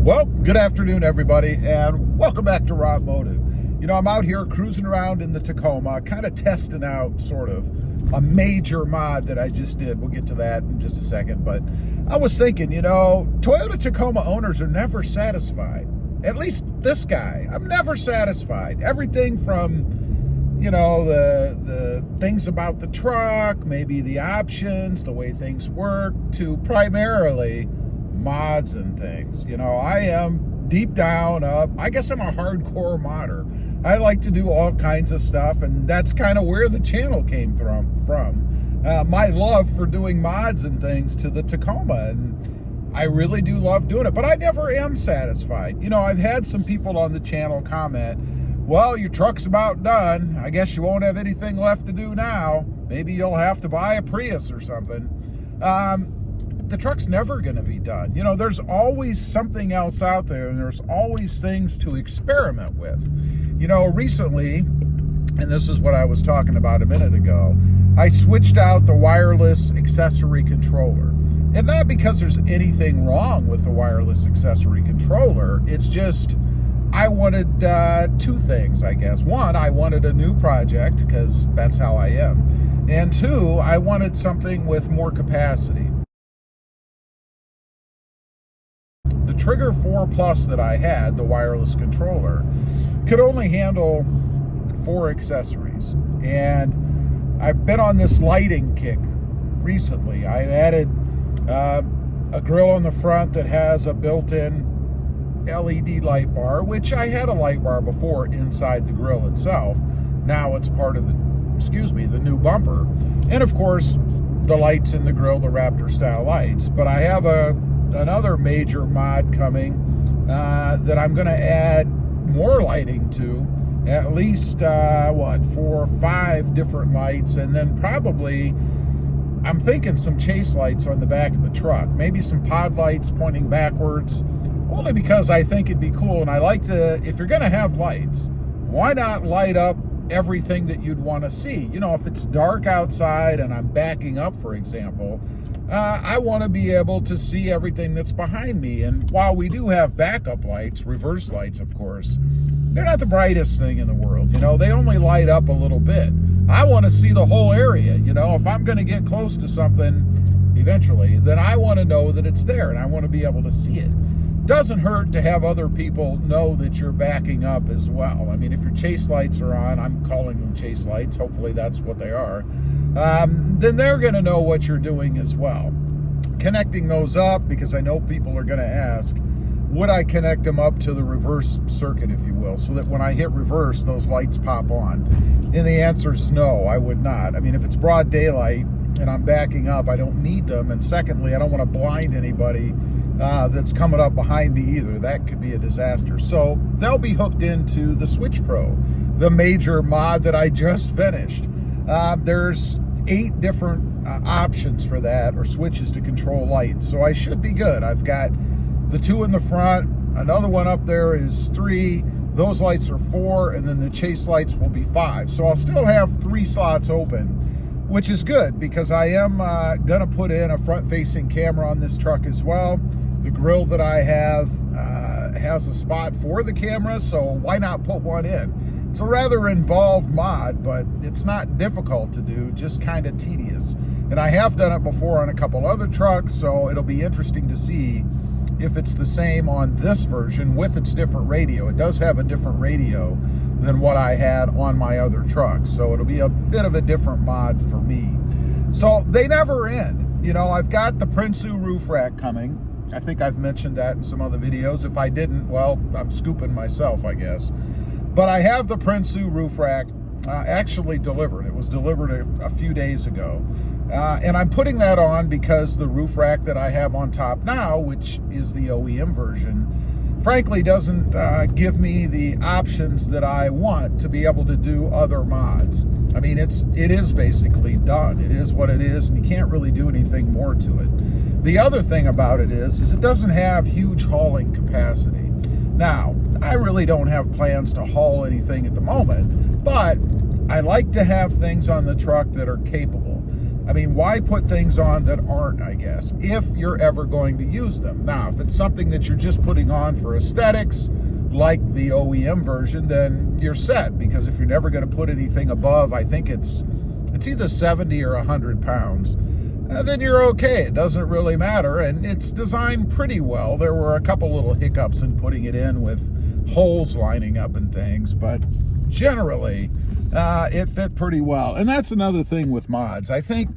Well, good afternoon, everybody, and welcome back to RobMotive. You know, I'm out here cruising around in the Tacoma, kind of testing out sort of a major mod that I just did. We'll get to that in just a second, but I was thinking, you know, Toyota Tacoma owners are never satisfied. At least this guy, I'm never satisfied. Everything from, you know, the things about the truck, maybe the options, the way things work, to primarily mods and things. You know, I am deep down I guess I'm a hardcore modder. I like to do all kinds of stuff, and that's kind of where the channel came from. My love for doing mods and things to the Tacoma, and I really do love doing it, but I never am satisfied. You know, I've had some people on the channel comment, well, your truck's about done. I guess you won't have anything left to do now. Maybe you'll have to buy a Prius or something. The truck's never going to be done. You know, there's always something else out there, and there's always things to experiment with. You know, recently, and this is what I was talking about a minute ago, I switched out the wireless accessory controller. And not because there's anything wrong with the wireless accessory controller, it's just I wanted two things, I guess. One, I wanted a new project, because that's how I am. And two, I wanted something with more capacity. The Trigger 4 Plus that I had, the wireless controller, could only handle 4 accessories. And I've been on this lighting kick recently. I added a grill on the front that has a built-in LED light bar, which I had a light bar before inside the grill itself. Now it's part of the new bumper. And of course, the lights in the grill, the Raptor style lights. But I have another major mod coming that I'm going to add more lighting to, at least 4 or 5 different lights, and then probably I'm thinking some chase lights on the back of the truck, maybe some pod lights pointing backwards, only because I think it'd be cool. And I like to, if you're going to have lights, why not light up everything that you'd want to see? You know, if it's dark outside and I'm backing up, for example, I want to be able to see everything that's behind me. And while we do have backup lights, reverse lights, of course, they're not the brightest thing in the world. You know, they only light up a little bit. I want to see the whole area. You know, if I'm going to get close to something eventually, then I want to know that it's there, and I want to be able to see it. Doesn't hurt to have other people know that you're backing up as well. I mean, if your chase lights are on, I'm calling them chase lights, hopefully that's what they are, then they're going to know what you're doing as well. Connecting those up, because I know people are going to ask, would I connect them up to the reverse circuit, if you will, so that when I hit reverse, those lights pop on? And the answer is no, I would not. I mean, if it's broad daylight and I'm backing up, I don't need them. And secondly, I don't want to blind anybody that's coming up behind me either. That could be a disaster. So they'll be hooked into the Switch Pro, the major mod that I just finished. There's 8 different options for that, or switches to control lights. So I should be good. I've got the 2 in the front, another one up there is 3, those lights are 4, and then the chase lights will be 5. So I'll still have 3 slots open, which is good, because I am gonna put in a front-facing camera on this truck as well. The grill that I have has a spot for the camera, so why not put one in? It's a rather involved mod, but it's not difficult to do, just kind of tedious. And I have done it before on a couple other trucks, so it'll be interesting to see if it's the same on this version with its different radio. It does have a different radio than what I had on my other trucks, so it'll be a bit of a different mod for me. So they never end. You know, I've got the Prinsu roof rack coming. I think I've mentioned that in some other videos. If I didn't, well, I'm scooping myself, I guess. But I have the Prinsu roof rack actually delivered. It was delivered a few days ago. And I'm putting that on because the roof rack that I have on top now, which is the OEM version, frankly doesn't give me the options that I want to be able to do other mods. I mean, it is basically done. It is what it is, and you can't really do anything more to it. The other thing about it is it doesn't have huge hauling capacity. Now, I really don't have plans to haul anything at the moment, but I like to have things on the truck that are capable. I mean, why put things on that aren't, I guess, if you're ever going to use them? Now, if it's something that you're just putting on for aesthetics, like the OEM version, then you're set, because if you're never going to put anything above, I think it's either 70 or 100 pounds, then you're okay. It doesn't really matter, and it's designed pretty well. There were a couple little hiccups in putting it in with holes lining up and things, but generally it fit pretty well. And that's another thing with mods. I think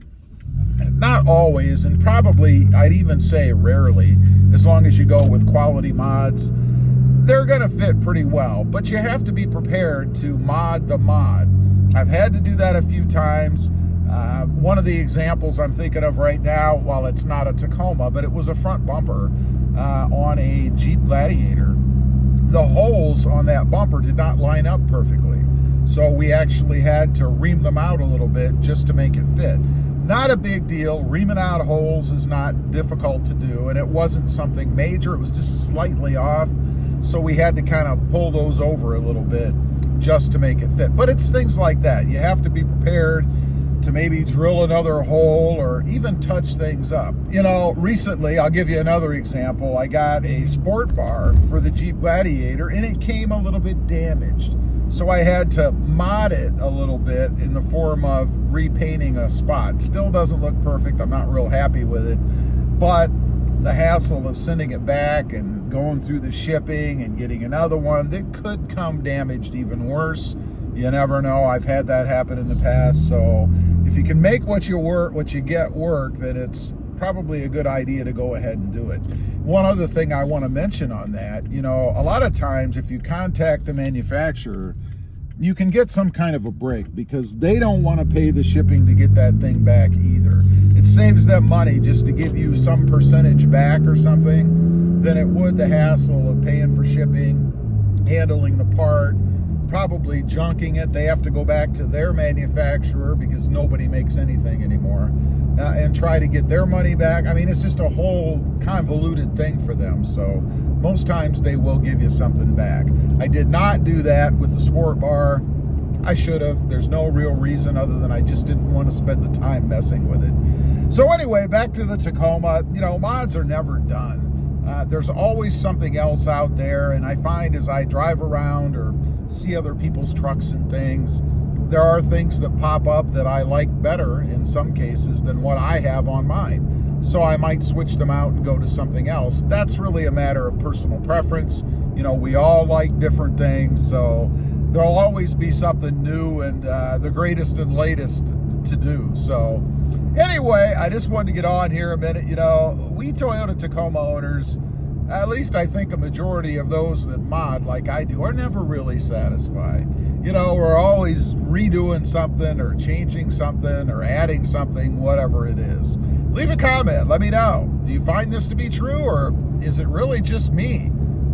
not always, and probably I'd even say rarely, as long as you go with quality mods, they're going to fit pretty well. But you have to be prepared to mod the mod. I've had to do that a few times. One of the examples I'm thinking of right now, while it's not a Tacoma, but it was a front bumper on a Jeep Gladiator. The holes on that bumper did not line up perfectly, so we actually had to ream them out a little bit just to make it fit. Not a big deal. Reaming out holes is not difficult to do, and it wasn't something major. It was just slightly off, so we had to kind of pull those over a little bit just to make it fit. But it's things like that. You have to be prepared to maybe drill another hole or even touch things up. You know, recently, I'll give you another example. I got a sport bar for the Jeep Gladiator, and it came a little bit damaged. So I had to mod it a little bit in the form of repainting a spot. Still doesn't look perfect. I'm not real happy with it, but the hassle of sending it back and going through the shipping and getting another one that could come damaged even worse. You never know. I've had that happen in the past. So if you can make what you get work, then it's probably a good idea to go ahead and do it. One other thing I want to mention on that, you know, a lot of times if you contact the manufacturer, you can get some kind of a break, because they don't want to pay the shipping to get that thing back either. It saves them money just to give you some percentage back or something than it would the hassle of paying for shipping, handling the part, probably junking it. They have to go back to their manufacturer, because nobody makes anything anymore, and try to get their money back. I mean, it's just a whole convoluted thing for them. So most times they will give you something back. I did not do that with the sport bar. I should have. There's no real reason other than I just didn't want to spend the time messing with it. So anyway, back to the Tacoma. You know, mods are never done. There's always something else out there, and I find as I drive around or see other people's trucks and things, there are things that pop up that I like better in some cases than what I have on mine. So I might switch them out and go to something else. That's really a matter of personal preference. You know, we all like different things, so there'll always be something new and the greatest and latest to do. So anyway, I just wanted to get on here a minute. You know, we Toyota Tacoma owners, at least I think a majority of those that mod like I do, are never really satisfied. You know, we're always redoing something or changing something or adding something, whatever it is. Leave a comment, let me know. Do you find this to be true, or is it really just me?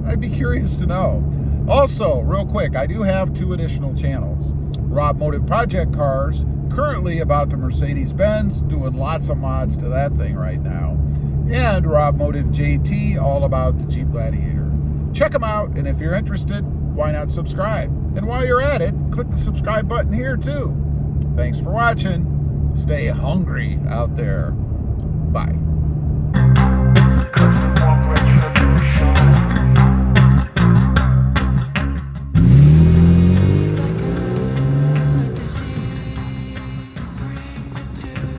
I'd be curious to know. Also, real quick, I do have 2 additional channels. RobMotive Project Cars, currently about the Mercedes-Benz, doing lots of mods to that thing right now. And RobMotive JT, all about the Jeep Gladiator. Check them out, and if you're interested, why not subscribe? And while you're at it, click the subscribe button here too. Thanks for watching. Stay hungry out there. Bye.